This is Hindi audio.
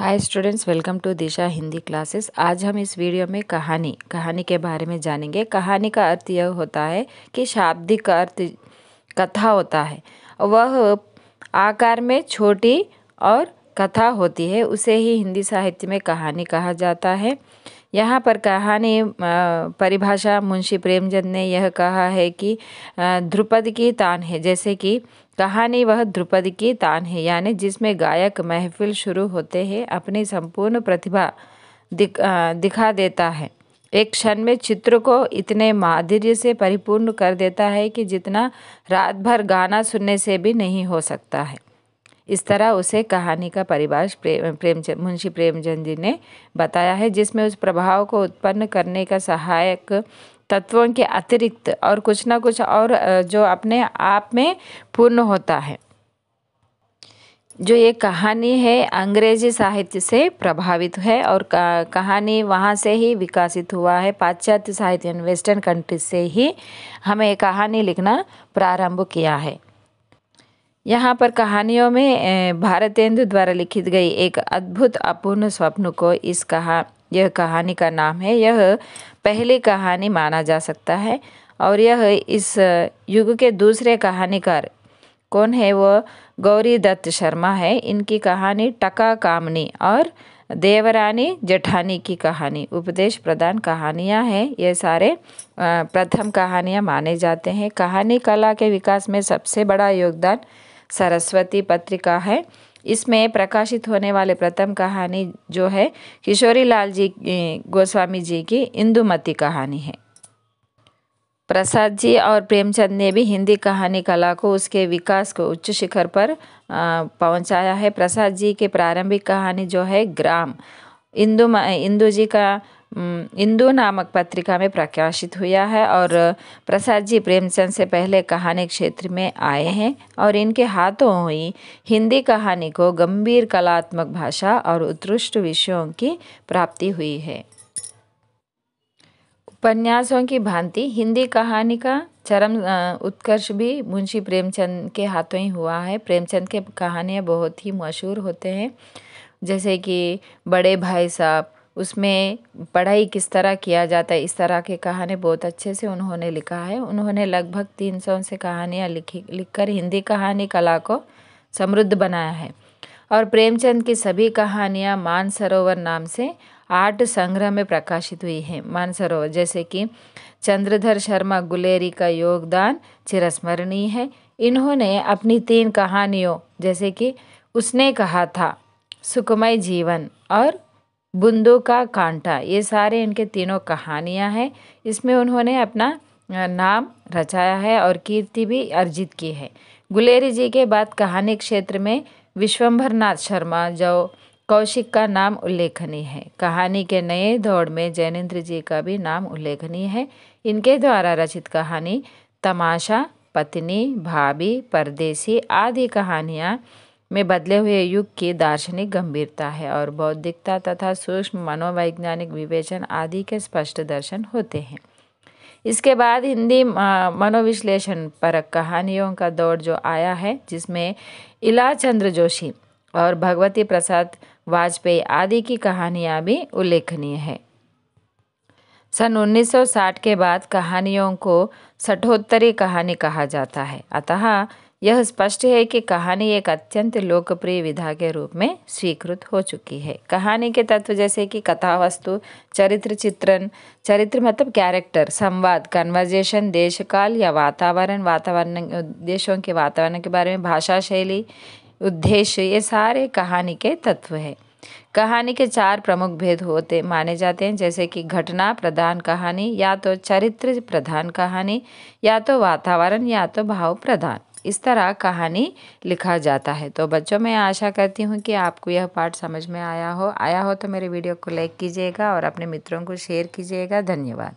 Hi students, welcome to Disha Hindi classes. आज हम इस वीडियो में कहानी के बारे में जानेंगे। कहानी का अर्थ यह होता है कि शाब्दिक अर्थ कथा होता है। वह आकार में छोटी और कथा होती है, उसे ही हिंदी साहित्य में कहानी कहा जाता है। यहाँ पर कहानी परिभाषा मुंशी प्रेमचंद ने यह कहा है कि ध्रुपद की तान है। जैसे कि कहानी वह ध्रुपद की तान है, यानी जिसमें गायक महफिल शुरू होते हैं अपनी संपूर्ण प्रतिभा दिखा देता है। एक क्षण में चित्र को इतने माधुर्य से परिपूर्ण कर देता है कि जितना रात भर गाना सुनने से भी नहीं हो सकता है। इस तरह उसे कहानी का परिभाष मुंशी प्रेमचंद जी ने बताया है, जिसमें उस प्रभाव को उत्पन्न करने का सहायक तत्वों के अतिरिक्त और कुछ ना कुछ और जो अपने आप में पूर्ण होता है। जो ये कहानी है अंग्रेजी साहित्य से प्रभावित है और कहानी वहाँ से ही विकसित हुआ है। पाश्चात्य साहित्य वेस्टर्न कंट्रीज से ही हमें कहानी लिखना प्रारंभ किया है। यहाँ पर कहानियों में भारतेंदु द्वारा लिखित गई एक अद्भुत अपूर्ण स्वप्न को यह कहानी का नाम है। यह पहली कहानी माना जा सकता है और यह इस युग के दूसरे कहानीकार कौन है, वो गौरी दत्त शर्मा है। इनकी कहानी टका कामनी और देवरानी जेठानी की कहानी उपदेश प्रदान कहानियाँ हैं। ये सारे प्रथम कहानियाँ माने जाते हैं। कहानी कला के विकास में सबसे बड़ा योगदान सरस्वती पत्रिका है। इसमें प्रकाशित होने वाले प्रथम कहानी जो है किशोरी लाल जी गोस्वामी जी की इंदुमती कहानी है। प्रसाद जी और प्रेमचंद ने भी हिंदी कहानी कला को उसके विकास को उच्च शिखर पर पहुंचाया है। प्रसाद जी की प्रारंभिक कहानी जो है ग्राम इंदु जी का इंदु नामक पत्रिका में प्रकाशित हुआ है और प्रसाद जी प्रेमचंद से पहले कहानी क्षेत्र में आए हैं और इनके हाथों हुई हिंदी कहानी को गंभीर कलात्मक भाषा और उत्कृष्ट विषयों की प्राप्ति हुई है। उपन्यासों की भांति हिंदी कहानी का चरम उत्कर्ष भी मुंशी प्रेमचंद के हाथों ही हुआ है। प्रेमचंद के कहानियाँ बहुत ही मशहूर होते हैं, जैसे कि बड़े भाई साहब, उसमें पढ़ाई किस तरह किया जाता है, इस तरह की कहानी बहुत अच्छे से उन्होंने लिखा है। उन्होंने लगभग 300 से कहानियाँ लिखकर हिंदी कहानी कला को समृद्ध बनाया है। और प्रेमचंद की सभी कहानियाँ मानसरोवर नाम से 8 संग्रह में प्रकाशित हुई हैं। मानसरोवर, जैसे कि चंद्रधर शर्मा गुलेरी का योगदान चिरस्मरणीय है। इन्होंने अपनी 3 कहानियों जैसे कि उसने कहा था, सुखमय जीवन और बूंदों का कांटा, ये सारे इनके तीनों कहानियाँ हैं। इसमें उन्होंने अपना नाम रचाया है और कीर्ति भी अर्जित की है। गुलेरी जी के बाद कहानी क्षेत्र में विश्वंभर नाथ शर्मा जो कौशिक का नाम उल्लेखनीय है। कहानी के नए दौर में जैनेन्द्र जी का भी नाम उल्लेखनीय है। इनके द्वारा रचित कहानी तमाशा, पत्नी, भाभी, परदेसी आदि कहानियाँ में बदले हुए युग की दार्शनिक गंभीरता है और बौद्धिकता तथा सूक्ष्म मनोवैज्ञानिक विवेचन आदि के स्पष्ट दर्शन होते हैं। इसके बाद हिंदी मनोविश्लेषण परक कहानियों का दौर जो आया है, जिसमें इला चंद्र जोशी और भगवती प्रसाद वाजपेयी आदि की कहानियाँ भी उल्लेखनीय है। सन 1960 के बाद कहानियों को षठोत्तरी कहानी कहा जाता है। अतः यह स्पष्ट है कि कहानी एक अत्यंत लोकप्रिय विधा के रूप में स्वीकृत हो चुकी है। कहानी के तत्व जैसे कि कथा वस्तु, चरित्र चित्रण, चरित्र मतलब कैरेक्टर, संवाद कन्वर्जेशन, देश काल या वातावरण देशों के वातावरण के बारे में, भाषा शैली, उद्देश्य, ये सारे कहानी के तत्व है। कहानी के 4 प्रमुख भेद माने जाते हैं, जैसे कि घटना प्रधान कहानी, या तो चरित्र प्रधान कहानी, या तो वातावरण, या तो भाव प्रधान। इस तरह कहानी लिखा जाता है। तो बच्चों, मैं आशा करती हूँ कि आपको यह पाठ समझ में आया हो तो मेरे वीडियो को लाइक कीजिएगा और अपने मित्रों को शेयर कीजिएगा। धन्यवाद।